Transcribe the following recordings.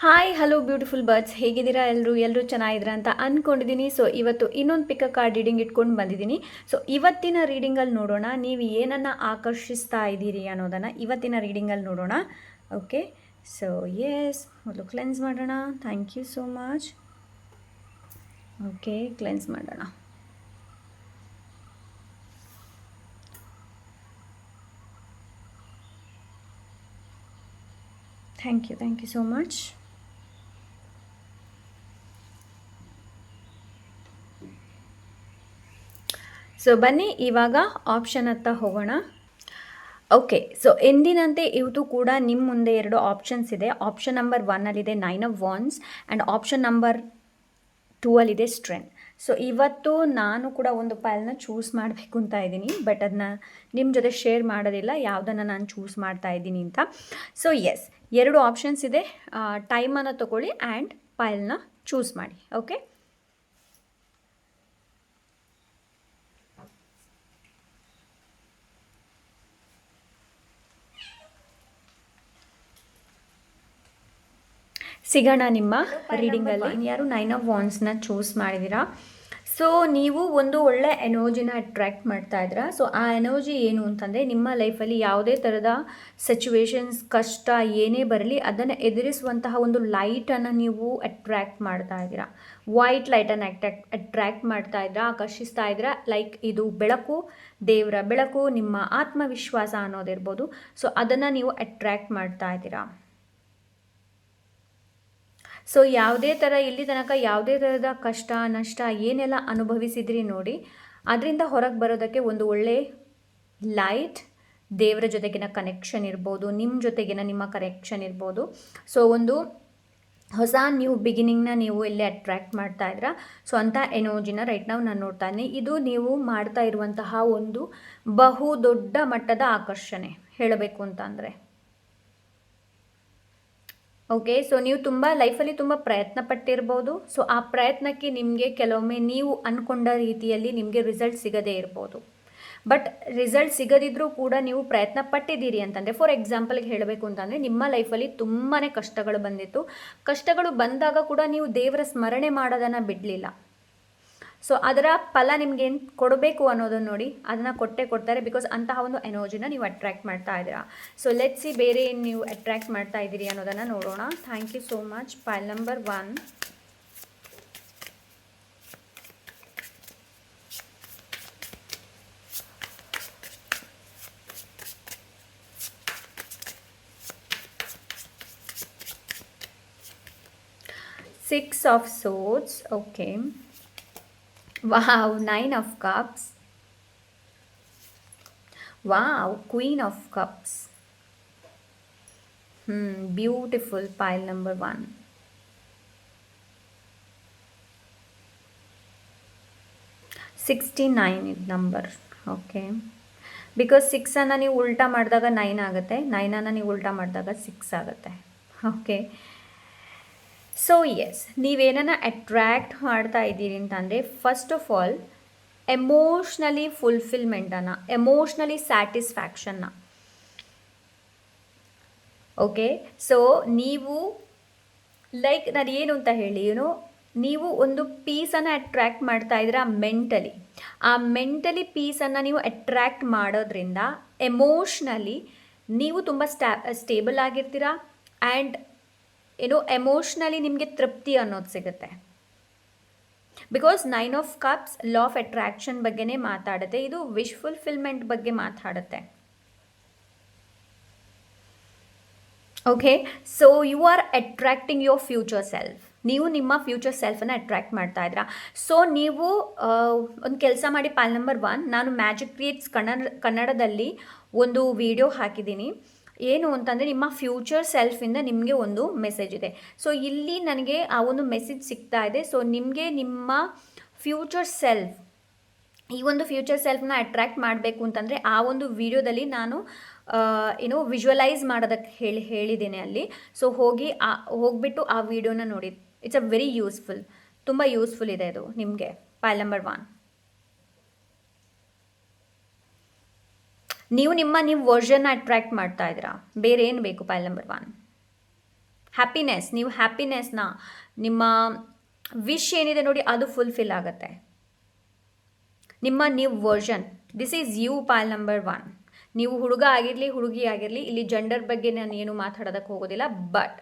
Hi hello beautiful birds, ಹೇಗಿದ್ದೀರಾ ಎಲ್ಲರೂ ಚೆನ್ನಾಗಿದ್ದೀರಾ ಅಂತ ಅಂದ್ಕೊಂಡಿದ್ದೀನಿ. ಸೊ ಇವತ್ತು ಇನ್ನೊಂದು ಪಿಕ್ ಕಾರ್ಡ್ ರೀಡಿಂಗ್ ಇಟ್ಕೊಂಡು ಬಂದಿದ್ದೀನಿ. ಸೊ ಇವತ್ತಿನ ರೀಡಿಂಗಲ್ಲಿ ನೋಡೋಣ ನೀವು ಏನನ್ನು ಆಕರ್ಷಿಸ್ತಾ ಇದ್ದೀರಿ ಅನ್ನೋದನ್ನು ಇವತ್ತಿನ ರೀಡಿಂಗಲ್ಲಿ ನೋಡೋಣ. ಓಕೆ, ಸೊ ಎಸ್, ಮೊದಲು ಕ್ಲೆನ್ಸ್ ಮಾಡೋಣ. Thank you so much. Okay, cleanse ಮಾಡೋಣ. Thank you so much. So ಬನ್ನಿ ಇವಾಗ ಆಪ್ಷನ್ ಹತ್ತ ಹೋಗೋಣ. ಓಕೆ, ಸೊ ಎಂದಿನಂತೆ ಇವತ್ತು ಕೂಡ ನಿಮ್ಮ ಮುಂದೆ ಎರಡು ಆಪ್ಷನ್ಸ್ ಇದೆ. ಆಪ್ಷನ್ ನಂಬರ್ 1ಅಲ್ಲಿದೆ 9 of wands and option number 2ಅಲ್ಲಿದೆ ಸ್ಟ್ರೆಂತ್. ಸೊ ಇವತ್ತು ನಾನು ಕೂಡ ಒಂದು ಪೈಲ್ನ ಚೂಸ್ ಮಾಡಬೇಕು ಅಂತ ಇದ್ದೀನಿ, ಬಟ್ ಅದನ್ನ ನಿಮ್ಮ ಜೊತೆ ಶೇರ್ ಮಾಡೋದಿಲ್ಲ ಯಾವುದನ್ನು ನಾನು ಚೂಸ್ ಮಾಡ್ತಾ ಇದ್ದೀನಿ ಅಂತ. ಸೊ ಎಸ್, ಎರಡು ಆಪ್ಷನ್ಸ್ ಇದೆ. ಟೈಮನ್ನು ತೊಗೊಳ್ಳಿ ಆ್ಯಂಡ್ ಪೈಲ್ನ ಚೂಸ್ ಮಾಡಿ. ಓಕೆ, ಸಿಗೋಣ ನಿಮ್ಮ ರೀಡಿಂಗಲ್ಲಿ. ಯಾರು 9 ಆಫ್ ವಾನ್ಸ್ನ ಚೂಸ್ ಮಾಡಿದ್ದೀರಾ. ಸೊ ನೀವು ಒಂದು ಒಳ್ಳೆ ಎನರ್ಜಿನ ಅಟ್ರ್ಯಾಕ್ಟ್ ಮಾಡ್ತಾ ಇದ್ದೀರಾ. ಸೊ ಆ ಎನರ್ಜಿ ಏನು ಅಂತಂದರೆ, ನಿಮ್ಮ ಲೈಫಲ್ಲಿ ಯಾವುದೇ ಥರದ ಸಿಚುವೇಶನ್ಸ್, ಕಷ್ಟ ಏನೇ ಬರಲಿ ಅದನ್ನು ಎದುರಿಸುವಂತಹ ಒಂದು ಲೈಟನ್ನು ನೀವು ಅಟ್ರ್ಯಾಕ್ಟ್ ಮಾಡ್ತಾ ಇದ್ದೀರಾ. ವೈಟ್ ಲೈಟನ್ನು ಅಟ್ರ್ಯಾಕ್ಟ್ ಮಾಡ್ತಾ ಇದ್ದೀರಾ, ಆಕರ್ಷಿಸ್ತಾ ಇದ್ದೀರಾ. ಲೈಕ್ ಇದು ಬೆಳಕು, ದೇವರ ಬೆಳಕು, ನಿಮ್ಮ ಆತ್ಮವಿಶ್ವಾಸ ಅನ್ನೋದಿರ್ಬೋದು. ಸೊ ಅದನ್ನು ನೀವು ಅಟ್ರ್ಯಾಕ್ಟ್ ಮಾಡ್ತಾ ಇದ್ದೀರಾ. ಸೊ ಯಾವುದೇ ಥರ ಇಲ್ಲಿ ತನಕ ಯಾವುದೇ ಥರದ ಕಷ್ಟ ನಷ್ಟ ಏನೆಲ್ಲ ಅನುಭವಿಸಿದ್ರಿ ನೋಡಿ, ಅದರಿಂದ ಹೊರಗೆ ಬರೋದಕ್ಕೆ ಒಂದು ಒಳ್ಳೆ ಲೈಟ್, ದೇವರ ಜೊತೆಗಿನ ಕನೆಕ್ಷನ್ ಇರ್ಬೋದು, ನಿಮ್ಮ ಜೊತೆಗಿನ ನಿಮ್ಮ ಕನೆಕ್ಷನ್ ಇರ್ಬೋದು. ಸೊ ಒಂದು ಹೊಸ ನ್ಯೂ ಬಿಗಿನಿಂಗ್ನ ನೀವು ಇಲ್ಲಿ ಅಟ್ರ್ಯಾಕ್ಟ್ ಮಾಡ್ತಾ ಇದ್ದೀರಾ. ಸೊ ಅಂಥ ಎನರ್ಜಿನ ರೈಟ್ ನಾವು ನಾನು ನೋಡ್ತಾ ಇದ್ದೀನಿ. ಇದು ನೀವು ಮಾಡ್ತಾ ಇರುವಂತಹ ಒಂದು ಬಹು ದೊಡ್ಡ ಮಟ್ಟದ ಆಕರ್ಷಣೆ ಹೇಳಬೇಕು ಅಂತ ಅಂದರೆ. ಓಕೆ, ಸೊ ನೀವು ತುಂಬ ಲೈಫಲ್ಲಿ ತುಂಬ ಪ್ರಯತ್ನ ಪಟ್ಟಿರ್ಬೋದು. ಸೊ ಆ ಪ್ರಯತ್ನಕ್ಕೆ ನಿಮಗೆ ಕೆಲವೊಮ್ಮೆ ನೀವು ಅಂದ್ಕೊಂಡ ರೀತಿಯಲ್ಲಿ ನಿಮಗೆ ರಿಸಲ್ಟ್ ಸಿಗದೇ ಇರ್ಬೋದು. ಬಟ್ ರಿಸಲ್ಟ್ ಸಿಗದಿದ್ರೂ ಕೂಡ ನೀವು ಪ್ರಯತ್ನ ಪಟ್ಟಿದ್ದೀರಿ ಅಂತಂದರೆ, ಫಾರ್ ಎಕ್ಸಾಂಪಲ್ಗೆ ಹೇಳಬೇಕು ಅಂತಂದರೆ, ನಿಮ್ಮ ಲೈಫಲ್ಲಿ ತುಂಬಾ ಕಷ್ಟಗಳು ಬಂದಿತ್ತು. ಕಷ್ಟಗಳು ಬಂದಾಗ ಕೂಡ ನೀವು ದೇವರ ಸ್ಮರಣೆ ಮಾಡೋದನ್ನು ಬಿಡಲಿಲ್ಲ. ಸೊ ಅದರ ಫಲ ನಿಮ್ಗೆ ಏನು ಕೊಡಬೇಕು ಅನ್ನೋದನ್ನು ನೋಡಿ, ಅದನ್ನು ಕೊಡ್ತಾರೆ. ಬಿಕಾಸ್ ಅಂತಹ ಒಂದು ಎನರ್ಜಿನ ನೀವು ಅಟ್ರ್ಯಾಕ್ಟ್ ಮಾಡ್ತಾ ಇದ್ದೀರಾ. ಸೊ ಲೆಟ್ಸ್ ಸಿ ಬೇರೆ ಏನು ನೀವು ಅಟ್ರ್ಯಾಕ್ಟ್ ಮಾಡ್ತಾ ಇದ್ದೀರಿ ಅನ್ನೋದನ್ನು ನೋಡೋಣ. Thank you so much. Pile number 1, Six of Swords. Okay. Wow, 9 of Cups. Wow, Queen of Cups. Beautiful. Pile number 1. $69 is number. Okay. Because 6ಅನ್ನು ನೀವು ಉಲ್ಟಾ ಮಾಡಿದಾಗ 9 ಆಗುತ್ತೆ, 9ಅನ್ನು ನೀವು ಉಲ್ಟಾ ಮಾಡಿದಾಗ 6 ಆಗುತ್ತೆ. ಓಕೆ, ಸೊ ಎಸ್, ನೀವೇನನ್ನು ಅಟ್ರ್ಯಾಕ್ಟ್ ಮಾಡ್ತಾ ಇದ್ದೀರಿ ಅಂತಂದರೆ, ಫಸ್ಟ್ ಆಫ್ ಆಲ್ ಎಮೋಷ್ನಲಿ ಫುಲ್ಫಿಲ್ಮೆಂಟನ್ನು, ಎಮೋಷ್ನಲಿ ಸ್ಯಾಟಿಸ್ಫ್ಯಾಕ್ಷನ್ನ. ಓಕೆ, ಸೊ ನೀವು ಲೈಕ್ ನಾನು ಏನು ಅಂತ ಹೇಳಿ, ನೀವು ಒಂದು ಪೀಸನ್ನು ಅಟ್ರ್ಯಾಕ್ಟ್ ಮಾಡ್ತಾ ಇದ್ದೀರಾ ಮೆಂಟಲಿ. ಆ ಮೆಂಟಲಿ ಪೀಸನ್ನು ನೀವು ಅಟ್ರ್ಯಾಕ್ಟ್ ಮಾಡೋದ್ರಿಂದ ಎಮೋಷ್ನಲಿ ನೀವು ತುಂಬ ಸ್ಟೇಬಲ್ ಆಗಿರ್ತೀರಾ. ಆ್ಯಂಡ್ ಎಮೋಷ್ನಲಿ ನಿಮಗೆ ತೃಪ್ತಿ ಅನ್ನೋದು ಸಿಗುತ್ತೆ. Because 9 of cups law of attraction ಬಗ್ಗೆನೇ ಮಾತಾಡುತ್ತೆ. ಇದು ವಿಶ್ ಫುಲ್ಫಿಲ್ಮೆಂಟ್ ಬಗ್ಗೆ ಮಾತಾಡುತ್ತೆ. Okay, so you are attracting your future self. ನೀವು ನಿಮ್ಮ ಫ್ಯೂಚರ್ ಸೆಲ್ಫನ್ನು ಅಟ್ರ್ಯಾಕ್ಟ್ ಮಾಡ್ತಾ ಇದ್ದೀರಾ. ಸೊ ನೀವು ಒಂದು ಕೆಲಸ ಮಾಡಿ. ಪೈಲ್ ನಂಬರ್ 1, ನಾನು ಮ್ಯಾಜಿಕ್ ಕ್ರಿಯೇಟ್ಸ್ ಕನ್ನಡದಲ್ಲಿ ಒಂದು ವಿಡಿಯೋ ಹಾಕಿದ್ದೀನಿ. ಏನು ಅಂತಂದರೆ, ನಿಮ್ಮ ಫ್ಯೂಚರ್ ಸೆಲ್ಫಿಂದ ನಿಮಗೆ ಒಂದು ಮೆಸೇಜ್ ಇದೆ. ಸೊ ಇಲ್ಲಿ ನನಗೆ ಆ ಒಂದು ಮೆಸೇಜ್ ಸಿಗ್ತಾ ಇದೆ. ಸೊ ನಿಮಗೆ ನಿಮ್ಮ ಫ್ಯೂಚರ್ ಸೆಲ್ಫ್, ಈ ಒಂದು ಫ್ಯೂಚರ್ ಸೆಲ್ಫ್ನ ಅಟ್ರ್ಯಾಕ್ಟ್ ಮಾಡಬೇಕು ಅಂತಂದರೆ ಆ ಒಂದು ವಿಡಿಯೋದಲ್ಲಿ ನಾನು ವಿಜುವಲೈಸ್ ಮಾಡೋದಕ್ಕೆ ಹೇಳಿದ್ದೇನೆ ಅಲ್ಲಿ. ಸೊ ಹೋಗಿಬಿಟ್ಟು ಆ ವಿಡಿಯೋನ ನೋಡಿ. ಇಟ್ಸ್ ಅ ವೆರಿ ಯೂಸ್ಫುಲ್, ತುಂಬ ಯೂಸ್ಫುಲ್ ಇದೆ ಅದು ನಿಮಗೆ. ಪೈಲ್ ನಂಬರ್ 1, ನೀವು ವರ್ಜನ್ನ ಅಟ್ರ್ಯಾಕ್ಟ್ ಮಾಡ್ತಾ ಇದ್ದೀರಾ. ಬೇರೆ ಏನು ಬೇಕು? ಪೈಲ್ ನಂಬರ್ 1, ಹ್ಯಾಪಿನೆಸ್, ನೀವು ಹ್ಯಾಪಿನೆಸ್ನ, ನಿಮ್ಮ ವಿಶ್ ಏನಿದೆ ನೋಡಿ ಅದು ಫುಲ್ಫಿಲ್ ಆಗುತ್ತೆ. ನಿಮ್ಮ new version, this is you pile number 1. ನೀವು ಹುಡುಗ ಆಗಿರಲಿ ಹುಡುಗಿ ಆಗಿರಲಿ, ಇಲ್ಲಿ ಜೆಂಡರ್ ಬಗ್ಗೆ ನಾನು ಏನು ಮಾತಾಡೋದಕ್ಕೆ ಹೋಗೋದಿಲ್ಲ, but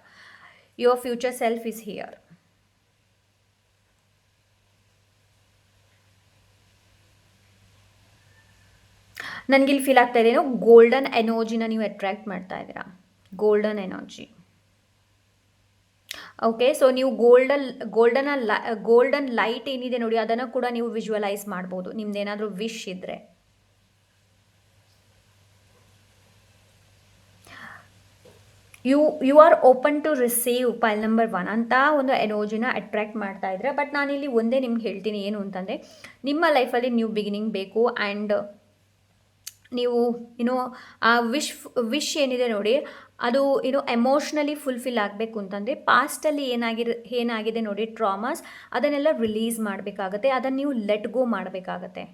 your future self is here. ನನಗಿಲ್ಲಿ ಫೀಲ್ ಆಗ್ತಾ ಇದೇನೋ ಗೋಲ್ಡನ್ ಎನರ್ಜಿನ ನೀವು ಅಟ್ರ್ಯಾಕ್ಟ್ ಮಾಡ್ತಾ ಇದ್ದೀರಾ, ಗೋಲ್ಡನ್ ಎನರ್ಜಿ. ಓಕೆ, ಸೊ ನೀವು ಗೋಲ್ಡನ್ ಲೈಟ್ ಏನಿದೆ ನೋಡಿ ಅದನ್ನು ಕೂಡ ನೀವು ವಿಜುವಲೈಸ್ ಮಾಡ್ಬೋದು ನಿಮ್ದೇನಾದರೂ ವಿಶ್ ಇದ್ದರೆ. You are open to receive pile number 1 ಅಂತ ಒಂದು ಎನರ್ಜಿನ ಅಟ್ರ್ಯಾಕ್ಟ್ ಮಾಡ್ತಾ ಇದ್ರೆ. ಬಟ್ ನಾನಿಲ್ಲಿ ಒಂದೇ ನಿಮ್ಗೆ ಹೇಳ್ತೀನಿ ಏನು ಅಂತಂದರೆ, ನಿಮ್ಮ ಲೈಫಲ್ಲಿ ನ್ಯೂ ಬಿಗಿನಿಂಗ್ ಬೇಕು. ಆ್ಯಂಡ್ ನೀವು ಆ ವಿಶ್ ಏನಿದೆ ನೋಡಿ ಅದು ಎಮೋಷ್ನಲಿ ಫುಲ್ಫಿಲ್ ಆಗಬೇಕು ಅಂತಂದರೆ ಪಾಸ್ಟಲ್ಲಿ ಏನಾಗಿದೆ ನೋಡಿ ಟ್ರಾಮಾಸ್, ಅದನ್ನೆಲ್ಲ ರಿಲೀಸ್ ಮಾಡಬೇಕಾಗತ್ತೆ, ಅದನ್ನು ನೀವು ಲೆಟ್ ಗೋ ಮಾಡಬೇಕಾಗತ್ತೆ.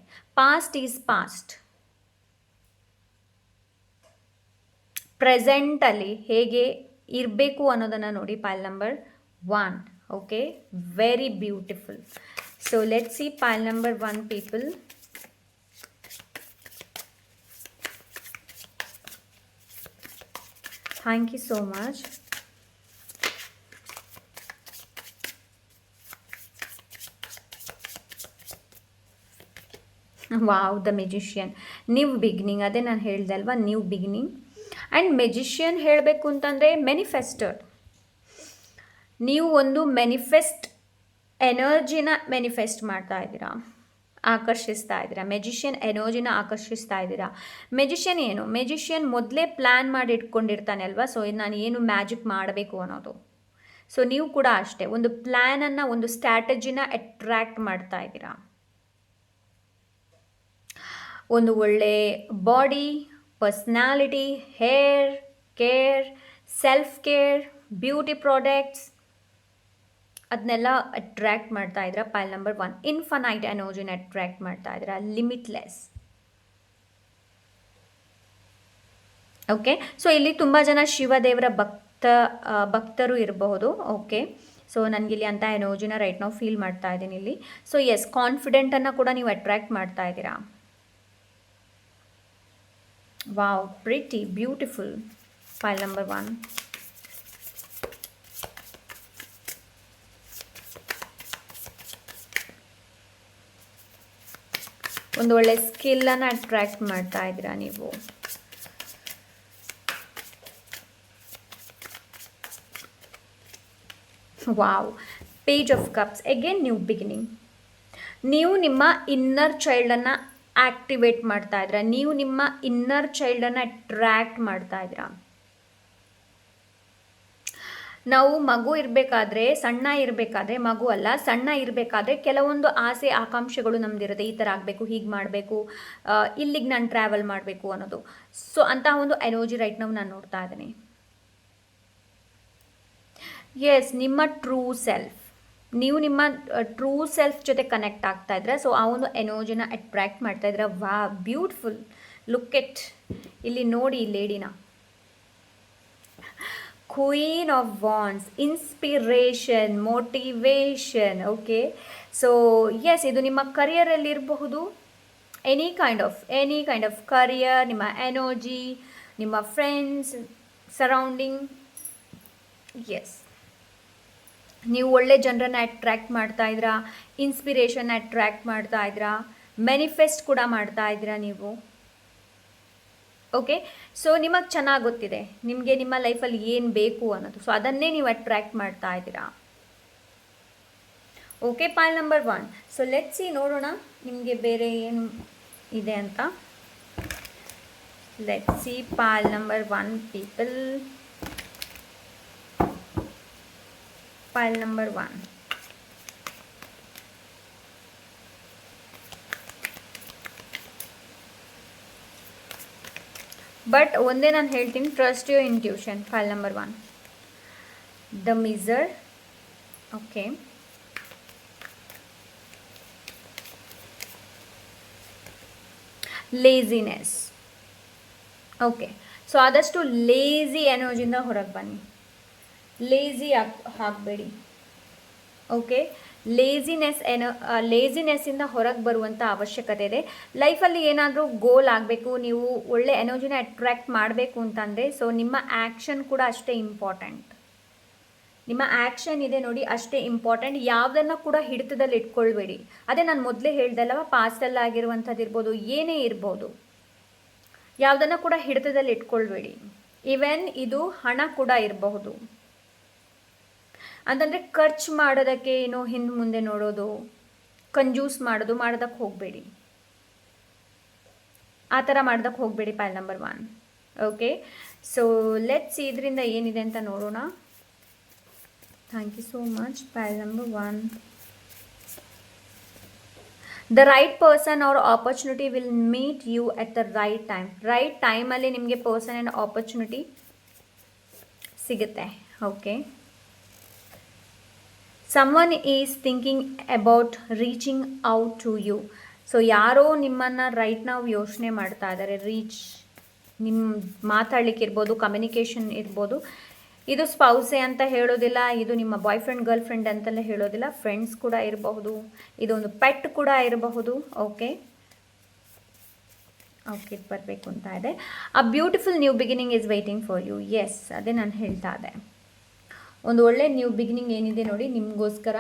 Past is past. ಪ್ರೆಸೆಂಟಲ್ಲಿ ಹೇಗೆ ಇರಬೇಕು ಅನ್ನೋದನ್ನು ನೋಡಿ ಪೈಲ್ number 1. Okay, very beautiful. So let's see pile number 1 people. Thank you so much. Wow, the magician, new beginning. ಅದೇ ನಾನು ಹೇಳಿದೆ ಅಲ್ವಾ, ನ್ಯೂ ಬಿಗಿನಿಂಗ್. ಆ್ಯಂಡ್ ಮೆಜಿಷಿಯನ್ ಹೇಳಬೇಕು ಅಂತಂದರೆ ಮ್ಯಾನಿಫೆಸ್ಟರ್. ನೀವು ಒಂದು ಎನರ್ಜಿನ ಮ್ಯಾನಿಫೆಸ್ಟ್ ಮಾಡ್ತಾ ಇದ್ದೀರಾ, ಆಕರ್ಷಿಸ್ತಾ ಇದ್ದೀರಾ. ಮೆಜಿಷಿಯನ್ ಎನರ್ಜಿನ ಆಕರ್ಷಿಸ್ತಾ ಇದ್ದೀರಾ. ಮೆಜಿಷಿಯನ್ ಏನು, ಮೆಜಿಷಿಯನ್ ಮೊದಲೇ ಪ್ಲ್ಯಾನ್ ಮಾಡಿ ಇಟ್ಕೊಂಡಿರ್ತಾನೆ ಅಲ್ವಾ, ಸೊ ನಾನು ಏನು ಮ್ಯಾಜಿಕ್ ಮಾಡಬೇಕು ಅನ್ನೋದು. ಸೊ ನೀವು ಕೂಡ ಅಷ್ಟೇ ಒಂದು ಪ್ಲ್ಯಾನನ್ನು, ಒಂದು ಸ್ಟ್ರಾಟಜಿನ ಅಟ್ರ್ಯಾಕ್ಟ್ ಮಾಡ್ತಾ ಇದ್ದೀರಾ. ಒಂದು ಒಳ್ಳೆ body, personality, hair care, self care, beauty products, ಅದನ್ನೆಲ್ಲ ಅಟ್ರ್ಯಾಕ್ಟ್ ಮಾಡ್ತಾ ಇದ್ದೀರಾ. ಪೈಲ್ ನಂಬರ್ 1 ಇನ್ಫನೈಟ್ ಎನರ್ಜಿನ ಅಟ್ರ್ಯಾಕ್ಟ್ ಮಾಡ್ತಾ ಇದ್ದೀರಾ, ಲಿಮಿಟ್ಲೆಸ್. ಓಕೆ, ಸೊ ಇಲ್ಲಿ ತುಂಬ ಜನ ಶಿವದೇವರ ಭಕ್ತರು ಇರಬಹುದು. ಓಕೆ, ಸೊ ನನಗಿಲ್ಲಿ ಅಂತ ಎನರ್ಜಿನ ರೈಟ್ ನಾವು ಫೀಲ್ ಮಾಡ್ತಾ ಇದ್ದೀನಿ ಇಲ್ಲಿ. ಸೊ ಎಸ್, ಕಾನ್ಫಿಡೆಂಟನ್ನು ಕೂಡ ನೀವು ಅಟ್ರ್ಯಾಕ್ಟ್ ಮಾಡ್ತಾ ಇದ್ದೀರಾ. Wow, pretty beautiful. ಪೈಲ್ ನಂಬರ್ 1. ಒಂದು ಒಳ್ಳೆ ಸ್ಕಿಲ್ಲನ್ನು ಅಟ್ರ್ಯಾಕ್ಟ್ ಮಾಡ್ತಾ ಇದ್ದೀರಾ ನೀವು. Wow, page of cups, again new beginning. ನೀವು ನಿಮ್ಮ ಇನ್ನರ್ ಚೈಲ್ಡನ್ನು ಆಕ್ಟಿವೇಟ್ ಮಾಡ್ತಾ ಇದ್ದೀರಾ, ನೀವು ನಿಮ್ಮ ಇನ್ನರ್ ಚೈಲ್ಡನ್ನು ಅಟ್ರ್ಯಾಕ್ಟ್ ಮಾಡ್ತಾ ಇದ್ದೀರಾ. ನಾವು ಮಗು ಇರಬೇಕಾದ್ರೆ, ಸಣ್ಣ ಇರಬೇಕಾದ್ರೆ, ಮಗು ಅಲ್ಲ ಸಣ್ಣ ಇರಬೇಕಾದ್ರೆ ಕೆಲವೊಂದು ಆಸೆ ಆಕಾಂಕ್ಷೆಗಳು ನಮ್ದಿರುತ್ತೆ, ಈ ಥರ ಆಗಬೇಕು, ಹೀಗೆ ಮಾಡಬೇಕು, ಇಲ್ಲಿಗೆ ನಾನು ಟ್ರಾವೆಲ್ ಮಾಡಬೇಕು ಅನ್ನೋದು. ಸೊ ಅಂತಹ ಒಂದು ಎನರ್ಜಿ ರೈಟ್ ನಾನು ನೋಡ್ತಾ ಇದ್ದೀನಿ. ಎಸ್, ನಿಮ್ಮ ಟ್ರೂ ಸೆಲ್ಫ್, ನೀವು ನಿಮ್ಮ ಟ್ರೂ ಸೆಲ್ಫ್ ಜೊತೆ ಕನೆಕ್ಟ್ ಆಗ್ತಾ ಇದ್ರೆ, ಸೊ ಆ ಒಂದು ಎನರ್ಜಿನ ಅಟ್ರ್ಯಾಕ್ಟ್ ಮಾಡ್ತಾ ಇದ್ರೆ. ವಾ, ಬ್ಯೂಟಿಫುಲ್. ಲುಕ್ ಎಟ್, ಇಲ್ಲಿ ನೋಡಿ ಈ ಲೇಡಿನ, queen of wands, inspiration, motivation. Okay, so yes, ಇದು ನಿಮ್ಮ ಕರಿಯರಲ್ಲಿ ಇರಬಹುದು, ಎನಿ ಕೈಂಡ್ ಆಫ್ ಕರಿಯರ್, ನಿಮ್ಮ ಎನರ್ಜಿ, ನಿಮ್ಮ ಫ್ರೆಂಡ್ಸ್, ಸರೌಂಡಿಂಗ್. ಎಸ್, ನೀವು ಒಳ್ಳೆ ಜನರನ್ನು ಅಟ್ರ್ಯಾಕ್ಟ್ ಮಾಡ್ತಾ ಇದ್ದೀರಾ, ಇನ್ಸ್ಪಿರೇಷನ್ ಅಟ್ರ್ಯಾಕ್ಟ್ ಮಾಡ್ತಾ ಇದ್ದೀರಾ, ಮ್ಯಾನಿಫೆಸ್ಟ್ ಕೂಡ ಮಾಡ್ತಾ ಇದ್ದೀರಾ ನೀವು. ಓಕೆ, ಸೊ ನಿಮಗೆ ಚೆನ್ನಾಗಿ ಗೊತ್ತಿದೆ ನಿಮಗೆ ನಿಮ್ಮ ಲೈಫಲ್ಲಿ ಏನು ಬೇಕು ಅನ್ನೋದು, ಸೊ ಅದನ್ನೇ ನೀವು ಅಟ್ರ್ಯಾಕ್ಟ್ ಮಾಡ್ತಾ ಇದ್ದೀರಾ. Okay, pile number 1. So let's see, ನೋಡೋಣ ನಿಮಗೆ ಬೇರೆ ಏನು ಇದೆ ಅಂತ. Let's see pile number 1 people. Pile number 1. But ಒಂದೇ ನಾನು ಹೇಳ್ತೀನಿ, trust your intuition. Pile number 1, the miser. Okay, laziness. Okay, so ಆದಷ್ಟು ಲೇಜಿ ಎನರ್ಜಿಯಿಂದ ಹೊರಗೆ ಬನ್ನಿ. ಲೇಝಿ ಆಗಬೇಡಿ. ಓಕೆ, ಲೇಸಿನೆಸ್ಸಿಂದ ಹೊರಗೆ ಬರುವಂಥ ಅವಶ್ಯಕತೆ ಇದೆ. ಲೈಫಲ್ಲಿ ಏನಾದರೂ ಗೋಲ್ ಆಗಬೇಕು, ನೀವು ಒಳ್ಳೆ ಎನರ್ಜಿನ ಅಟ್ರ್ಯಾಕ್ಟ್ ಮಾಡಬೇಕು ಅಂತಂದರೆ, ಸೊ ನಿಮ್ಮ ಆ್ಯಕ್ಷನ್ ಕೂಡ ಅಷ್ಟೇ ಇಂಪಾರ್ಟೆಂಟ್. ನಿಮ್ಮ ಆ್ಯಕ್ಷನ್ ಇದೆ ನೋಡಿ, ಅಷ್ಟೇ ಇಂಪಾರ್ಟೆಂಟ್. ಯಾವುದನ್ನು ಕೂಡ ಹಿಡಿತದಲ್ಲಿ ಇಟ್ಕೊಳ್ಬೇಡಿ. ಅದೇ ನಾನು ಮೊದಲೇ ಹೇಳ್ದಲ್ಲವ, ಪಾಸ್ಟಲ್ಲಿ ಆಗಿರುವಂಥದ್ದು ಇರ್ಬೋದು, ಏನೇ ಇರ್ಬೋದು, ಯಾವುದನ್ನು ಕೂಡ ಹಿಡಿತದಲ್ಲಿ ಇಟ್ಕೊಳ್ಬೇಡಿ. ಈವನ್ ಇದು ಹಣ ಕೂಡ ಇರಬಹುದು. ಅಂತಂದರೆ ಖರ್ಚು ಮಾಡೋದಕ್ಕೆ ಏನೋ ಹಿಂದೆ ಮುಂದೆ ನೋಡೋದು, ಕಂಜೂಸ್ ಮಾಡೋದಕ್ಕೆ ಹೋಗಬೇಡಿ. ಆ ಥರ ಮಾಡೋದಕ್ಕೆ ಹೋಗಬೇಡಿ. Pile number 1. Okay, so let's ಇದರಿಂದ ಏನಿದೆ ಅಂತ ನೋಡೋಣ. Thank you so much. Pile number 1. The right person or opportunity will meet you at the right time. Right ಟೈಮಲ್ಲಿ ನಿಮಗೆ ಪರ್ಸನ್ ಆ್ಯಂಡ್ ಆಪರ್ಚುನಿಟಿ ಸಿಗುತ್ತೆ. Okay, someone is thinking about reaching out to you. So ಯಾರೋ ನಿಮ್ಮನ್ನು right ನಾವು ಯೋಚನೆ ಮಾಡ್ತಾ ಇದ್ದಾರೆ. ನಿಮ್ಮ ಮಾತಾಡಲಿಕ್ಕೆ ಇರ್ಬೋದು, ಕಮ್ಯುನಿಕೇಷನ್ ಇರ್ಬೋದು. ಇದು ಸ್ಪೌಸೆ ಅಂತ ಹೇಳೋದಿಲ್ಲ, ಇದು ನಿಮ್ಮ ಬಾಯ್ ಫ್ರೆಂಡ್ ಗರ್ಲ್ ಫ್ರೆಂಡ್ ಅಂತೆಲ್ಲ ಹೇಳೋದಿಲ್ಲ. ಫ್ರೆಂಡ್ಸ್ ಕೂಡ ಇರಬಹುದು, ಇದೊಂದು ಪೆಟ್ ಕೂಡ ಇರಬಹುದು. ಓಕೆ, ಇದು ಬರಬೇಕು ಅಂತ ಇದೆ. A beautiful new beginning is waiting for you. Yes, ಅದೇ ನಾನು ಹೇಳ್ತಾ ಇದ್ದೆ. ಒಂದು ಒಳ್ಳೆ ನ್ಯೂ ಬಿಗಿನಿಂಗ್ ಏನಿದೆ ನೋಡಿ, ನಿಮಗೋಸ್ಕರ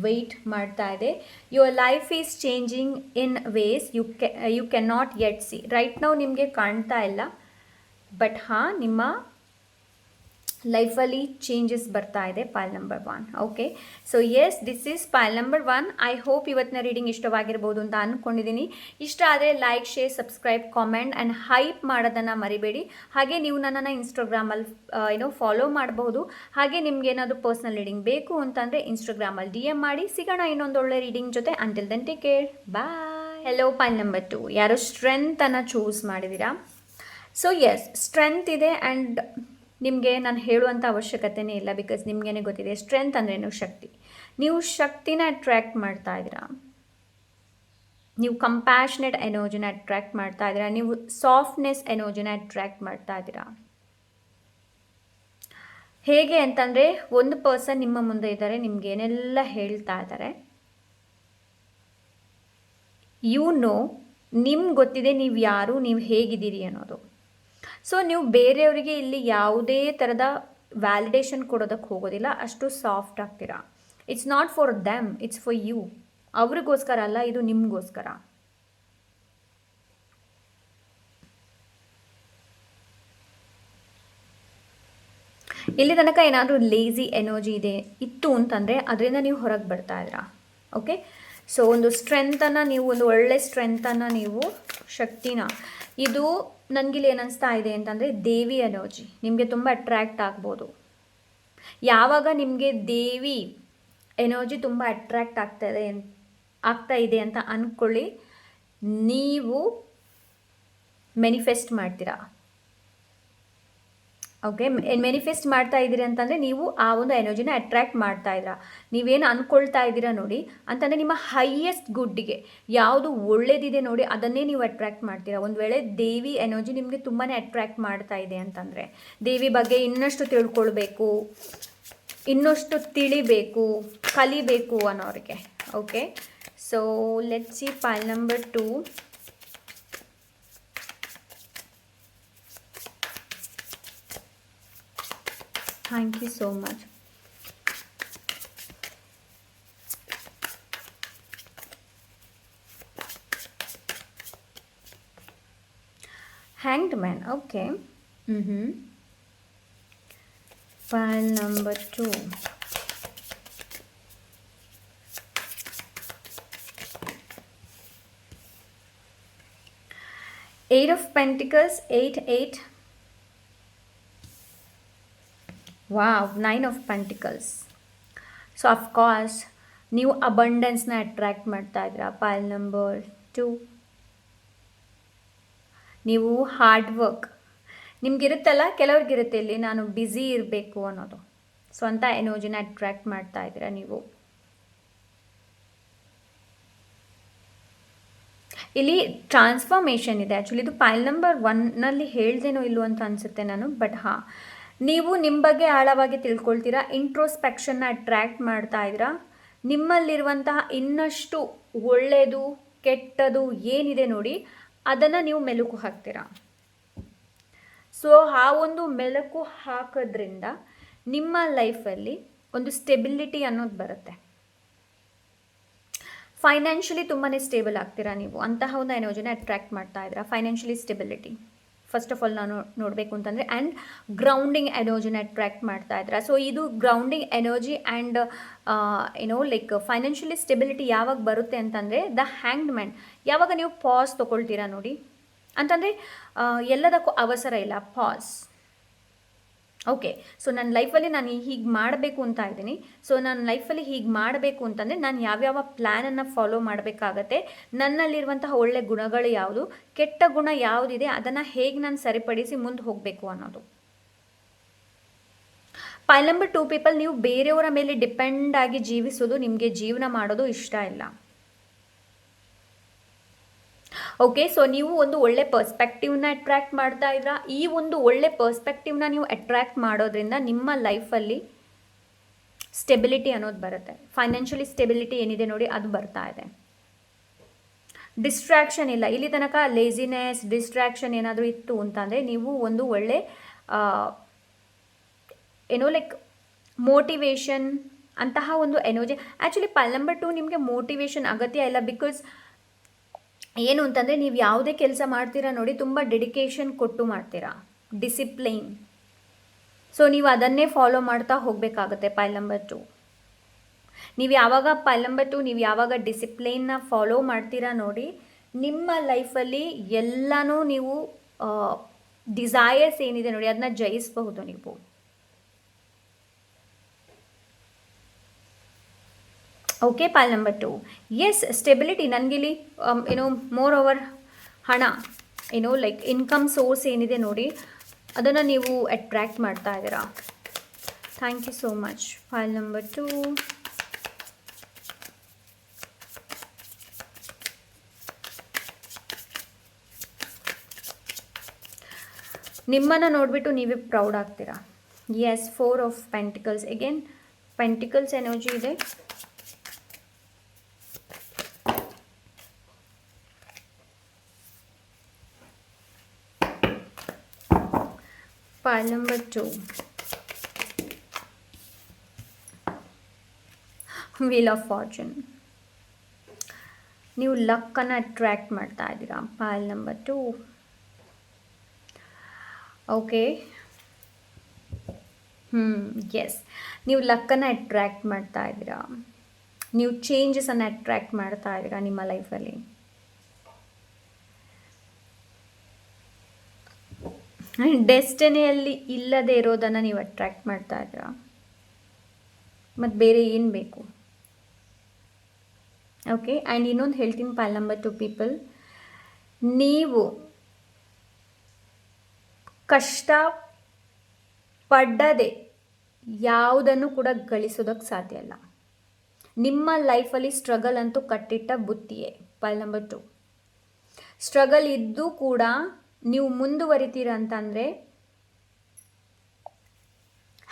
ವೆಯ್ಟ್ ಮಾಡ್ತಾ ಇದೆ. Your life is changing in ways you can not yet see. Right ನಾವು ನಿಮಗೆ ಕಾಣ್ತಾ ಇಲ್ಲ, ಬಟ್ ನಿಮ್ಮ ಲೈಫಲ್ಲಿ ಚೇಂಜಸ್ ಬರ್ತಾ ಇದೆ. Pile number 1. Okay, so yes, this is pile number 1. I hope ಇವತ್ತಿನ ರೀಡಿಂಗ್ ಇಷ್ಟವಾಗಿರ್ಬೋದು ಅಂತ ಅಂದ್ಕೊಂಡಿದ್ದೀನಿ. ಇಷ್ಟ ಆದರೆ like, share, subscribe, comment and hype ಮಾಡೋದನ್ನು ಮರಿಬೇಡಿ. ಹಾಗೆ ನೀವು ನನ್ನನ್ನು ಇನ್ಸ್ಟಾಗ್ರಾಮಲ್ಲಿ ಫಾಲೋ ಮಾಡಬಹುದು. ಹಾಗೆ ನಿಮ್ಗೆ ಏನಾದರೂ ಪರ್ಸ್ನಲ್ ರೀಡಿಂಗ್ ಬೇಕು ಅಂತಂದರೆ ಇನ್ಸ್ಟಾಗ್ರಾಮಲ್ಲಿ DM ಮಾಡಿ. ಸಿಗೋಣ ಇನ್ನೊಂದು ಒಳ್ಳೆ ರೀಡಿಂಗ್ ಜೊತೆ. Until then take care, bye. Hello, pile number 2. ಯಾರೋ ಸ್ಟ್ರೆಂತನ್ನು ಚೂಸ್ ಮಾಡಿದ್ದೀರಾ. ಸೊ ಎಸ್, ಸ್ಟ್ರೆಂತ್ ಇದೆ ಆ್ಯಂಡ್ ನಿಮಗೆ ನಾನು ಹೇಳುವಂಥ ಅವಶ್ಯಕತೆಯೇ ಇಲ್ಲ, ಬಿಕಾಸ್ ನಿಮಗೇನೆ ಗೊತ್ತಿದೆ ಸ್ಟ್ರೆಂತ್ ಅಂದ್ರೇನು, ಶಕ್ತಿ. ನೀವು ಶಕ್ತಿನ ಅಟ್ರ್ಯಾಕ್ಟ್ ಮಾಡ್ತಾ ಇದ್ದೀರಾ, ನೀವು ಕಂಪ್ಯಾಷನೇಟ್ ಎನರ್ಜಿನ ಅಟ್ರ್ಯಾಕ್ಟ್ ಮಾಡ್ತಾ ಇದ್ದೀರಾ, ನೀವು ಸಾಫ್ಟ್ನೆಸ್ ಎನರ್ಜಿನ ಅಟ್ರ್ಯಾಕ್ಟ್ ಮಾಡ್ತಾ ಇದ್ದೀರಾ. ಹೇಗೆ ಅಂತಂದರೆ, ಒಂದು ಪರ್ಸನ್ ನಿಮ್ಮ ಮುಂದೆ ಇದ್ದಾರೆ, ನಿಮ್ಗೇನೆಲ್ಲ ಹೇಳ್ತಾ ಇದ್ದಾರೆ. ನಿಮ್ಗೆ ಗೊತ್ತಿದೆ ನೀವು ಯಾರು, ನೀವು ಹೇಗಿದ್ದೀರಿ ಅನ್ನೋದು. ಸೊ ನೀವು ಬೇರೆಯವರಿಗೆ ಇಲ್ಲಿ ಯಾವುದೇ ಥರದ ವ್ಯಾಲಿಡೇಷನ್ ಕೊಡೋದಕ್ಕೆ ಹೋಗೋದಿಲ್ಲ, ಅಷ್ಟು ಸಾಫ್ಟ್ ಆಗ್ತೀರಾ. It's not for them, it's for you. ಅವ್ರಿಗೋಸ್ಕರ ಅಲ್ಲ, ಇದು ನಿಮಗೋಸ್ಕರ. ಇಲ್ಲಿ ತನಕ ಏನಾದರೂ ಲೇಝಿ ಎನರ್ಜಿ ಇತ್ತು ಅಂತಂದರೆ ಅದರಿಂದ ನೀವು ಹೊರಗೆ ಬರ್ತಾ ಇದ್ದೀರಾ. ಓಕೆ, ಸೊ ಒಂದು ಸ್ಟ್ರೆಂತನ್ನು ನೀವು, ಒಂದು ಒಳ್ಳೆ ಸ್ಟ್ರೆಂತನ್ನು ನೀವು, ಶಕ್ತಿನ, ಇದು ನನಗಿಲ್ಲಿ ಏನಿಸ್ತಾ ಇದೆ ಅಂತಂದರೆ ದೇವಿ ಎನರ್ಜಿ ನಿಮಗೆ ತುಂಬ ಅಟ್ರ್ಯಾಕ್ಟ್ ಆಗ್ಬೋದು. ಯಾವಾಗ ನಿಮಗೆ ದೇವಿ ಎನರ್ಜಿ ತುಂಬ ಅಟ್ರ್ಯಾಕ್ಟ್ ಆಗ್ತಾ ಇದೆ ಅಂತ ಅಂದ್ಕೊಳ್ಳಿ, ನೀವು ಮ್ಯಾನಿಫೆಸ್ಟ್ ಮಾಡ್ತೀರಾ. ಓಕೆ, ಮ್ಯಾನಿಫೆಸ್ಟ್ ಮಾಡ್ತಾ ಇದ್ದೀರಿ ಅಂತಂದರೆ ನೀವು ಆ ಒಂದು ಎನರ್ಜಿನ ಅಟ್ರ್ಯಾಕ್ಟ್ ಮಾಡ್ತಾ ಇದ್ದೀರಾ. ನೀವೇನು ಅಂದ್ಕೊಳ್ತಾ ಇದ್ದೀರಾ ನೋಡಿ, ಅಂತಂದರೆ ನಿಮ್ಮ ಹೈಯೆಸ್ಟ್ ಗುಡ್ಡಿಗೆ ಯಾವುದು ಒಳ್ಳೇದಿದೆ ನೋಡಿ, ಅದನ್ನೇ ನೀವು ಅಟ್ರ್ಯಾಕ್ಟ್ ಮಾಡ್ತೀರಾ. ಒಂದು ವೇಳೆ ದೇವಿ ಎನರ್ಜಿ ನಿಮಗೆ ತುಂಬಾ ಅಟ್ರ್ಯಾಕ್ಟ್ ಮಾಡ್ತಾ ಇದೆ ಅಂತಂದರೆ, ದೇವಿ ಬಗ್ಗೆ ಇನ್ನಷ್ಟು ತಿಳ್ಕೊಳ್ಬೇಕು, ಇನ್ನಷ್ಟು ತಿಳಿಬೇಕು, ಕಲಿಬೇಕು ಅನ್ನೋರಿಗೆ. Okay, so let's see pile number 2. Thank you so much. Hanged Man. Okay. Pile number 2. Eight of Pentacles. 8. Wow, 9 of pentacles. So of course ನೀವು ಅಬಂಡೆನ್ಸ್ನ ಅಟ್ರ್ಯಾಕ್ಟ್ ಮಾಡ್ತಾ ಇದ್ದೀರಾ. ಪಾಲ್ ನಂಬರ್ 2, ನೀವು ಹಾರ್ಡ್ ವರ್ಕ್ ನಿಮಗಿರುತ್ತಲ್ಲ, ಕೆಲವ್ರಿಗಿರುತ್ತೆ ಇಲ್ಲಿ ನಾನು ಬ್ಯುಸಿ ಇರಬೇಕು ಅನ್ನೋದು. ಸೊ ಅಂಥ ಎನರ್ಜಿನ ಅಟ್ರ್ಯಾಕ್ಟ್ ಮಾಡ್ತಾ ಇದ್ದೀರಾ ನೀವು. ಇಲ್ಲಿ ಟ್ರಾನ್ಸ್ಫಾರ್ಮೇಷನ್ ಇದೆ. ಆ್ಯಕ್ಚುಲಿ ಇದು ಪಾಲ್ ನಂಬರ್ 1ನಲ್ಲಿ ಹೇಳ್ದೇನೋ ಇಲ್ಲೋ ಅಂತ ಅನಿಸುತ್ತೆ ನಾನು, ಬಟ್ ನೀವು ನಿಮ್ಮ ಬಗ್ಗೆ ಆಳವಾಗಿ ತಿಳ್ಕೊಳ್ತೀರಾ, ಇಂಟ್ರೋಸ್ಪೆಕ್ಷನ್ನ ಅಟ್ರ್ಯಾಕ್ಟ್ ಮಾಡ್ತಾ ಇದ್ದೀರಾ. ನಿಮ್ಮಲ್ಲಿರುವಂತಹ ಇನ್ನಷ್ಟು ಒಳ್ಳೆಯದು ಕೆಟ್ಟದು ಏನಿದೆ ನೋಡಿ ಅದನ್ನು ನೀವು ಮೆಲುಕು ಹಾಕ್ತೀರಾ. ಸೊ ಆ ಒಂದು ಮೆಲುಕು ಹಾಕೋದ್ರಿಂದ ನಿಮ್ಮ ಲೈಫಲ್ಲಿ ಒಂದು ಸ್ಟೆಬಿಲಿಟಿ ಅನ್ನೋದು ಬರುತ್ತೆ. ಫೈನಾನ್ಷಿಯಲಿ ತುಂಬಾ ಸ್ಟೇಬಲ್ ಆಗ್ತೀರಾ ನೀವು. ಅಂತಹ ಒಂದು ಎನರ್ಜಿನ ಅಟ್ರ್ಯಾಕ್ಟ್ ಮಾಡ್ತಾ ಇದ್ದೀರಾ. Financially stability first of all ನಾನು ನೋಡಬೇಕು ಅಂತಂದರೆ, ಆ್ಯಂಡ್ ಗ್ರೌಂಡಿಂಗ್ ಎನರ್ಜಿನ ಅಟ್ರ್ಯಾಕ್ಟ್ ಮಾಡ್ತಾ ಇದ್ದೀರಾ. ಸೊ ಇದು grounding energy and like financially stability ಯಾವಾಗ ಬರುತ್ತೆ ಅಂತಂದರೆ, ದ ಹ್ಯಾಂಗ್ಡ್ ಮ್ಯಾನ್. ಯಾವಾಗ ನೀವು ಪಾಸ್ ತೊಗೊಳ್ತೀರಾ ನೋಡಿ ಅಂತಂದರೆ, ಎಲ್ಲದಕ್ಕೂ ಅವಸರ ಇಲ್ಲ, ಪಾಸ್. ಓಕೆ, ಸೊ ನನ್ನ ಲೈಫಲ್ಲಿ ನಾನು ಹೀಗೆ ಮಾಡಬೇಕು ಅಂತ ಇದ್ದೀನಿ. ಸೊ ನನ್ನ ಲೈಫಲ್ಲಿ ಹೀಗೆ ಮಾಡಬೇಕು ಅಂತಂದರೆ ನಾನು ಯಾವ್ಯಾವ ಪ್ಲ್ಯಾನನ್ನು ಫಾಲೋ ಮಾಡಬೇಕಾಗತ್ತೆ, ನನ್ನಲ್ಲಿರುವಂತಹ ಒಳ್ಳೆ ಗುಣಗಳು ಯಾವುದು, ಕೆಟ್ಟ ಗುಣ ಯಾವುದಿದೆ ಅದನ್ನು ಹೇಗೆ ನಾನು ಸರಿಪಡಿಸಿ ಮುಂದೆ ಹೋಗಬೇಕು ಅನ್ನೋದು. ಪೈಲ್ ನಂಬರ್ 2 ಪೀಪಲ್, ನೀವು ಬೇರೆಯವರ ಮೇಲೆ ಡಿಪೆಂಡ್ ಆಗಿ ಜೀವಿಸೋದು, ನಿಮಗೆ ಜೀವನ ಮಾಡೋದು ಇಷ್ಟ ಇಲ್ಲ. ಓಕೆ, ಸೊ ನೀವು ಒಂದು ಒಳ್ಳೆ ಪರ್ಸ್ಪೆಕ್ಟಿವ್ನ ಅಟ್ರ್ಯಾಕ್ಟ್ ಮಾಡ್ತಾ ಇದ್ದೀರಾ. ಈ ಒಂದು ಒಳ್ಳೆ ಪರ್ಸ್ಪೆಕ್ಟಿವ್ನ ನೀವು ಅಟ್ರ್ಯಾಕ್ಟ್ ಮಾಡೋದ್ರಿಂದ ನಿಮ್ಮ ಲೈಫಲ್ಲಿ ಸ್ಟೆಬಿಲಿಟಿ ಅನ್ನೋದು ಬರುತ್ತೆ. ಫೈನಾನ್ಷಿಯಲಿ ಸ್ಟೆಬಿಲಿಟಿ ಏನಿದೆ ನೋಡಿ ಅದು ಬರ್ತಾ ಇದೆ. ಡಿಸ್ಟ್ರಾಕ್ಷನ್ ಇಲ್ಲ. ಇಲ್ಲಿ ತನಕ ಲೇಸಿನೆಸ್, ಡಿಸ್ಟ್ರಾಕ್ಷನ್ ಏನಾದರೂ ಇತ್ತು ಅಂತಂದರೆ ನೀವು ಒಂದು ಒಳ್ಳೆ ಲೈಕ್ ಮೋಟಿವೇಶನ್ ಅಂತಹ ಒಂದು ಎನರ್ಜಿ. ಆ್ಯಕ್ಚುಲಿ ಪೈಲ್ ನಂಬರ್ 2 ನಿಮಗೆ ಮೋಟಿವೇಶನ್ ಅಗತ್ಯ ಇಲ್ಲ. ಬಿಕಾಸ್ ಏನು ಅಂತಂದರೆ, ನೀವು ಯಾವುದೇ ಕೆಲಸ ಮಾಡ್ತೀರಾ ನೋಡಿ ತುಂಬ ಡೆಡಿಕೇಶನ್ ಕೊಟ್ಟು ಮಾಡ್ತೀರಾ, ಡಿಸಿಪ್ಲೈನ್. ಸೊ ನೀವು ಅದನ್ನೇ ಫಾಲೋ ಮಾಡ್ತಾ ಹೋಗಬೇಕಾಗುತ್ತೆ. ಪೈಲ್ ನಂಬರ್ 2 ನೀವು ಯಾವಾಗ ಡಿಸಿಪ್ಲೈನ್ನ ಫಾಲೋ ಮಾಡ್ತೀರಾ ನೋಡಿ, ನಿಮ್ಮ ಲೈಫಲ್ಲಿ ಎಲ್ಲನೂ ನೀವು ಡಿಸೈರ್ಸ್ ಏನಿದೆ ನೋಡಿ ಅದನ್ನ ಜಯಿಸಬಹುದು ನೀವು. Okay, pile number 2 yes stability. ನನಗಿಲ್ಲಿ ಮೋರ್ ಓವರ್ ಹಣ ಲೈಕ್ ಇನ್ಕಮ್ ಸೋರ್ಸ್ ಏನಿದೆ ನೋಡಿ ಅದನ್ನು ನೀವು ಅಟ್ರ್ಯಾಕ್ಟ್ ಮಾಡ್ತಾ ಇದ್ದೀರಾ. Thank you so much. Pile number 2 ನಿಮ್ಮನ್ನು ನೋಡಿಬಿಟ್ಟು ನೀವೇ ಪ್ರೌಡ್ ಆಗ್ತೀರಾ. Yes, 4 of pentacles. Again pentacles energy ಇದೆ. Pile number 2. Wheel of Fortune. ನೀವು ಲಕ್ಕನ್ನು ಅಟ್ರ್ಯಾಕ್ಟ್ ಮಾಡ್ತಾ ಇದ್ದೀರಾ. ಪೈಲ್ ನಂಬರ್ 2. ಓಕೆ, ಎಸ್, ನೀವು ಲಕ್ಕನ್ನು ಅಟ್ರ್ಯಾಕ್ಟ್ ಮಾಡ್ತಾ ಇದ್ದೀರಾ. ನೀವು ಚೇಂಜಸನ್ನು ಅಟ್ರ್ಯಾಕ್ಟ್ ಮಾಡ್ತಾ ಇದ್ದೀರಾ ನಿಮ್ಮ ಲೈಫಲ್ಲಿ. ಡೆಸ್ಟಿನಿಯಲ್ಲಿ ಇಲ್ಲದೆ ಇರೋದನ್ನು ನೀವು ಅಟ್ರ್ಯಾಕ್ಟ್ ಮಾಡ್ತಾ ಇದ್ದೀರಾ. ಮತ್ತು ಬೇರೆ ಏನು ಬೇಕು? ಓಕೆ, ಆ್ಯಂಡ್ ಇನ್ನೊಂದು ಹೇಳ್ತೀನಿ ಪೈಲ್ ನಂಬರ್ 2 ಪೀಪಲ್, ನೀವು ಕಷ್ಟ ಪಡದೆ ಯಾವುದನ್ನು ಕೂಡ ಗಳಿಸೋದಕ್ಕೆ ಸಾಧ್ಯ ಇಲ್ಲ. ನಿಮ್ಮ ಲೈಫಲ್ಲಿ ಸ್ಟ್ರಗಲ್ ಅಂತೂ ಕಟ್ಟಿಟ್ಟ ಬುತ್ತಿಯೇ. ಪೈಲ್ ನಂಬರ್ 2 ಸ್ಟ್ರಗಲ್ ಇದ್ದು ಕೂಡ ನೀವು ಮುಂದುವರಿತೀರ ಅಂತಂದರೆ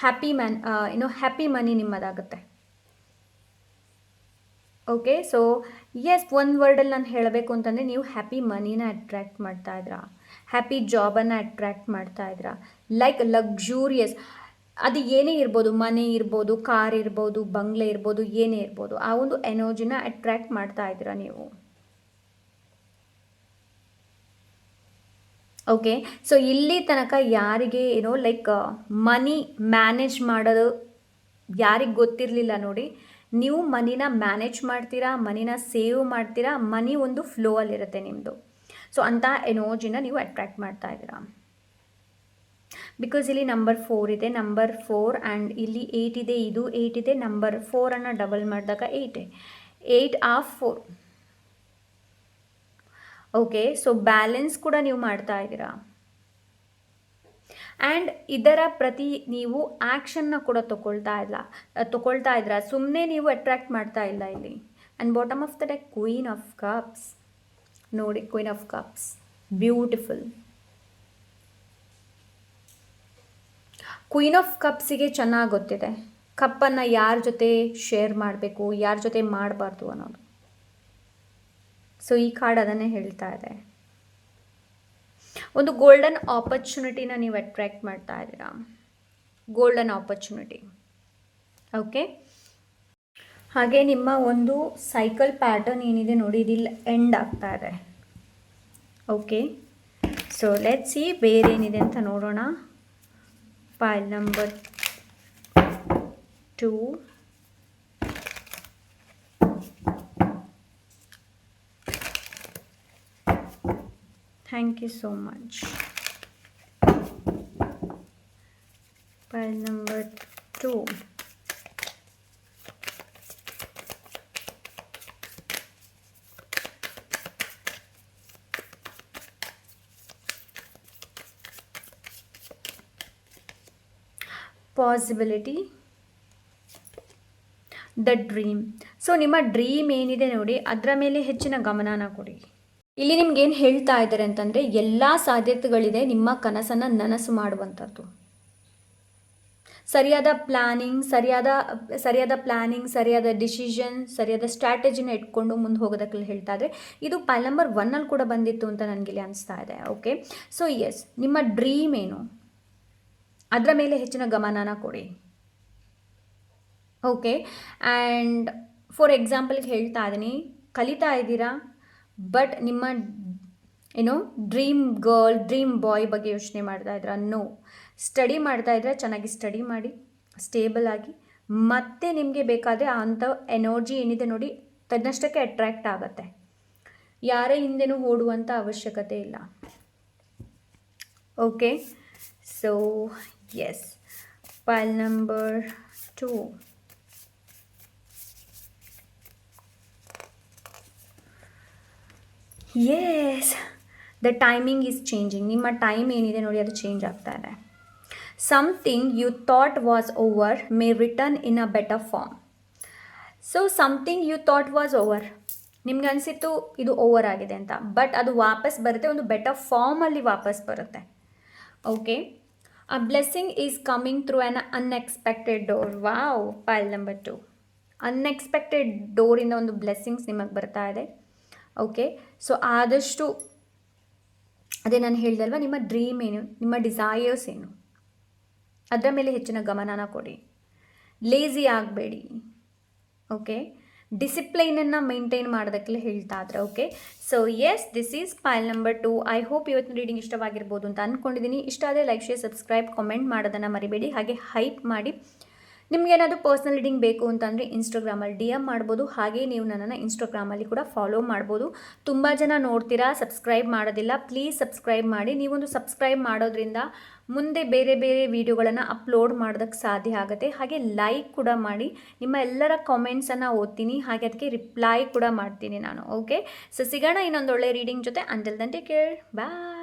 ಹ್ಯಾಪಿ ಮನಿ ನಿಮ್ಮದಾಗುತ್ತೆ. ಓಕೆ, ಸೊ ಎಸ್, ಒಂದು ವರ್ಡಲ್ಲಿ ನಾನು ಹೇಳಬೇಕು ಅಂತಂದರೆ ನೀವು ಹ್ಯಾಪಿ ಮನಿನ ಅಟ್ರ್ಯಾಕ್ಟ್ ಮಾಡ್ತಾ ಇದ್ದೀರಾ, ಹ್ಯಾಪಿ ಜಾಬನ್ನು ಅಟ್ರ್ಯಾಕ್ಟ್ ಮಾಡ್ತಾ ಇದ್ದೀರಾ. ಲೈಕ್ ಲಕ್ಸುರಿಯಸ್, ಅದು ಏನೇ ಇರ್ಬೋದು, ಮನೆ ಇರ್ಬೋದು, ಕಾರ್ ಇರ್ಬೋದು, ಬಂಗ್ಲೆ ಇರ್ಬೋದು, ಏನೇ ಇರ್ಬೋದು, ಆ ಒಂದು ಎನರ್ಜಿನ ಅಟ್ರ್ಯಾಕ್ಟ್ ಮಾಡ್ತಾ ಇದ್ದೀರಾ ನೀವು. ಓಕೆ, ಸೊ ಇಲ್ಲಿ ತನಕ ಯಾರಿಗೆ ಲೈಕ್ ಮನಿ ಮ್ಯಾನೇಜ್ ಮಾಡೋದು ಯಾರಿಗೆ ಗೊತ್ತಿರಲಿಲ್ಲ ನೋಡಿ, ನೀವು ಮನಿನ ಮ್ಯಾನೇಜ್ ಮಾಡ್ತೀರಾ, ಮನಿನ ಸೇವ್ ಮಾಡ್ತೀರಾ, ಮನಿ ಒಂದು ಫ್ಲೋ ಅಲ್ಲಿರುತ್ತೆ ನಿಮ್ಮದು. ಸೊ ಅಂಥ ಎನರ್ಜಿನ ನೀವು ಅಟ್ರ್ಯಾಕ್ಟ್ ಮಾಡ್ತಾ ಇದ್ದೀರಾ. ಬಿಕಾಸ್ ಇಲ್ಲಿ ನಂಬರ್ 4 ಇದೆ, ನಂಬರ್ 4 ಆ್ಯಂಡ್ ಇಲ್ಲಿ 8 ಇದೆ, ಇದು 8 ಇದೆ. ನಂಬರ್ 4ಅನ್ನು ಡಬಲ್ ಮಾಡಿದಾಗ 8 ಆಫ್ 4. ಓಕೆ, ಸೊ ಬ್ಯಾಲೆನ್ಸ್ ಕೂಡ ನೀವು ಮಾಡ್ತಾ ಇದ್ದೀರಾ. ಆ್ಯಂಡ್ ಇದರ ಪ್ರತಿ ನೀವು ಆ್ಯಕ್ಷನ್ನ ಕೂಡ ತಗೊಳ್ತಾ ಇದ್ದೀರಾ. ಸುಮ್ಮನೆ ನೀವು ಅಟ್ರ್ಯಾಕ್ಟ್ ಮಾಡ್ತಾ ಇಲ್ಲ ಇಲ್ಲಿ. And bottom of the deck queen of cups ನೋಡಿ, queen of cups beautiful. Queen of ಕಪ್ಸಿಗೆ ಚೆನ್ನಾಗಿ ಗೊತ್ತಿದೆ ಕಪ್ಪನ್ನು ಯಾರ ಜೊತೆ ಶೇರ್ ಮಾಡಬೇಕು ಯಾರ ಜೊತೆ ಮಾಡಬಾರ್ದು ಅನ್ನೋದು. ಸೊ ಈ ಕಾರ್ಡ್ ಅದನ್ನೇ ಹೇಳ್ತಾ ಇದೆ. ಒಂದು ಗೋಲ್ಡನ್ ಆಪರ್ಚುನಿಟಿನ ನೀವು ಅಟ್ರ್ಯಾಕ್ಟ್ ಮಾಡ್ತಾ ಇದ್ದೀರಾ. Golden opportunity. ಓಕೆ, ಹಾಗೆ ನಿಮ್ಮ ಒಂದು ಸೈಕಲ್ ಪ್ಯಾಟರ್ನ್ ಏನಿದೆ ನೋಡಿ, ಇದಿಲ್ಲಿ ಎಂಡ್ ಆಗ್ತಾ ಇದೆ. ಓಕೆ, ಸೊ ಲೆಟ್ಸ್ ಸಿ ಬೇರೇನಿದೆ ಅಂತ ನೋಡೋಣ. Pile number 2. Thank you so much. Pile number 2. Possibility, the dream. So ನಿಮ್ಮ ಡ್ರೀಮ್ ಏನಿದೆ ನೋಡಿ ಅದರ ಮೇಲೆ ಹೆಚ್ಚಿನ ಗಮನನ ಕೊಡಿ. ಇಲ್ಲಿ ನಿಮ್ಗೆ ಏನು ಹೇಳ್ತಾ ಇದ್ದಾರೆ ಅಂತಂದರೆ ಎಲ್ಲ ಸಾಧ್ಯತೆಗಳಿದೆ ನಿಮ್ಮ ಕನಸನ್ನು ನನಸು ಮಾಡುವಂಥದ್ದು. ಸರಿಯಾದ ಪ್ಲ್ಯಾನಿಂಗ್, ಸರಿಯಾದ ಡಿಸಿಷನ್, ಸರಿಯಾದ ಸ್ಟ್ರಾಟಜಿನ ಇಟ್ಕೊಂಡು ಮುಂದೆ ಹೋಗೋದಕ್ಕೆ ಹೇಳ್ತಾ ಇದ್ದಾರೆ. ಇದು ಪೈಲ್ ನಂಬರ್ 1 ಕೂಡ ಬಂದಿತ್ತು ಅಂತ ನನಗಿಲ್ಲಿ ಅನಿಸ್ತಾ ಇದೆ. ಓಕೆ, ಸೊ ಎಸ್, ನಿಮ್ಮ ಡ್ರೀಮ್ ಏನು ಅದರ ಮೇಲೆ ಹೆಚ್ಚಿನ ಗಮನನ ಕೊಡಿ. ಓಕೆ, ಆ್ಯಂಡ್ ಫಾರ್ ಎಕ್ಸಾಂಪಲ್ಗೆ ಹೇಳ್ತಾ ಇದ್ದೀನಿ, ಕಲಿತಾ ಇದ್ದೀರಾ ಬಟ್ ನಿಮ್ಮ ಡ್ರೀಮ್ ಗರ್ಲ್, ಡ್ರೀಮ್ ಬಾಯ್ ಬಗ್ಗೆ ಯೋಚನೆ ಮಾಡ್ತಾ ಇದ್ದೀರಾ? ನೋ. ಸ್ಟಡಿ ಮಾಡ್ತಾ ಇದ್ರೆ ಚೆನ್ನಾಗಿ ಸ್ಟಡಿ ಮಾಡಿ, ಸ್ಟೇಬಲ್ ಆಗಿ, ಮತ್ತೆ ನಿಮಗೆ ಬೇಕಾದರೆ ಅಂಥ ಎನರ್ಜಿ ಏನಿದೆ ನೋಡಿ ತನ್ನಷ್ಟಕ್ಕೆ ಅಟ್ರ್ಯಾಕ್ಟ್ ಆಗುತ್ತೆ. ಯಾರೇ ಹಿಂದೆನೂ ಓಡುವಂಥ ಅವಶ್ಯಕತೆ ಇಲ್ಲ. Okay, so yes, pile number 2. Yes, the timing is changing. ನಿಮ್ಮ ಟೈಮ್ ಏನಿದೆ ನೋಡಿ ಅದು ಚೇಂಜ್ ಆಗ್ತಾ ಇದೆ. Something you thought was over may return in a better form. So something you thought was over, ನಿಮ್ಗೆ ಅನಿಸಿತ್ತು ಇದು ಓವರ್ ಆಗಿದೆ ಅಂತ, ಬಟ್ ಅದು ವಾಪಸ್ ಬರುತ್ತೆ, ಒಂದು ಬೆಟರ್ ಫಾರ್ಮಲ್ಲಿ ವಾಪಸ್ ಬರುತ್ತೆ. Okay, a blessing is coming through an unexpected door. Wow, pile number 2. Unexpected ಡೋರಿಂದ ಒಂದು ಬ್ಲೆಸ್ಸಿಂಗ್ಸ್ ನಿಮಗೆ ಬರ್ತಾ ಇದೆ. ಓಕೆ, ಸೊ ಆದಷ್ಟು ಅದೇ ನಾನು ಹೇಳ್ದಲ್ವ, ನಿಮ್ಮ ಡ್ರೀಮ್ ಏನು, ನಿಮ್ಮ ಡಿಸೈರ್ಸ್ ಏನು ಅದರ ಮೇಲೆ ಹೆಚ್ಚಿನ ಗಮನನ ಕೊಡಿ. ಲೇಝಿ ಆಗಬೇಡಿ. ಓಕೆ, ಡಿಸಿಪ್ಲೈನನ್ನು ಮೇಂಟೈನ್ ಮಾಡೋದಕ್ಕೆ ಹೇಳ್ತಾ ಇದ್ರೆ. Okay, so yes, this is pile number 2. I hope ಇವತ್ತಿನ ರೀಡಿಂಗ್ ಇಷ್ಟವಾಗಿರ್ಬೋದು ಅಂತ ಅಂದ್ಕೊಂಡಿದ್ದೀನಿ. ಇಷ್ಟ ಆದರೆ ಲೈಕ್, ಶೇರ್, ಸಬ್ಸ್ಕ್ರೈಬ್, ಕಾಮೆಂಟ್ ಮಾಡೋದನ್ನು ಮರಿಬೇಡಿ. ಹಾಗೆ ಹೈಪ್ ಮಾಡಿ. ನಿಮಗೇನಾದರೂ ಪರ್ಸ್ನಲ್ ರೀಡಿಂಗ್ ಬೇಕು ಅಂತಂದರೆ ಇನ್ಸ್ಟಾಗ್ರಾಮಲ್ಲಿ DM ಮಾಡ್ಬೋದು. ಹಾಗೆ ನೀವು ನನ್ನನ್ನು ಇನ್ಸ್ಟಾಗ್ರಾಮಲ್ಲಿ ಕೂಡ ಫಾಲೋ ಮಾಡ್ಬೋದು. ತುಂಬ ಜನ ನೋಡ್ತೀರಾ, ಸಬ್ಸ್ಕ್ರೈಬ್ ಮಾಡೋದಿಲ್ಲ. ಪ್ಲೀಸ್ ಸಬ್ಸ್ಕ್ರೈಬ್ ಮಾಡಿ. ನೀವೊಂದು ಸಬ್ಸ್ಕ್ರೈಬ್ ಮಾಡೋದ್ರಿಂದ ಮುಂದೆ ಬೇರೆ ಬೇರೆ ವೀಡಿಯೋಗಳನ್ನು ಅಪ್ಲೋಡ್ ಮಾಡೋದಕ್ಕೆ ಸಾಧ್ಯ ಆಗುತ್ತೆ. ಹಾಗೆ ಲೈಕ್ ಕೂಡ ಮಾಡಿ. ನಿಮ್ಮ ಎಲ್ಲರ ಕಾಮೆಂಟ್ಸನ್ನು ಓದ್ತೀನಿ, ಹಾಗೆ ಅದಕ್ಕೆ ರಿಪ್ಲೈ ಕೂಡ ಮಾಡ್ತೀನಿ ನಾನು. ಓಕೆ, ಸೊ ಸಿಗೋಣ ಇನ್ನೊಂದು ಒಳ್ಳೆ ರೀಡಿಂಗ್ ಜೊತೆ. ಅಂಟಿಲ್ ದೆನ್ ಟೇಕ್ ಕೇರ್, ಬಾಯ್.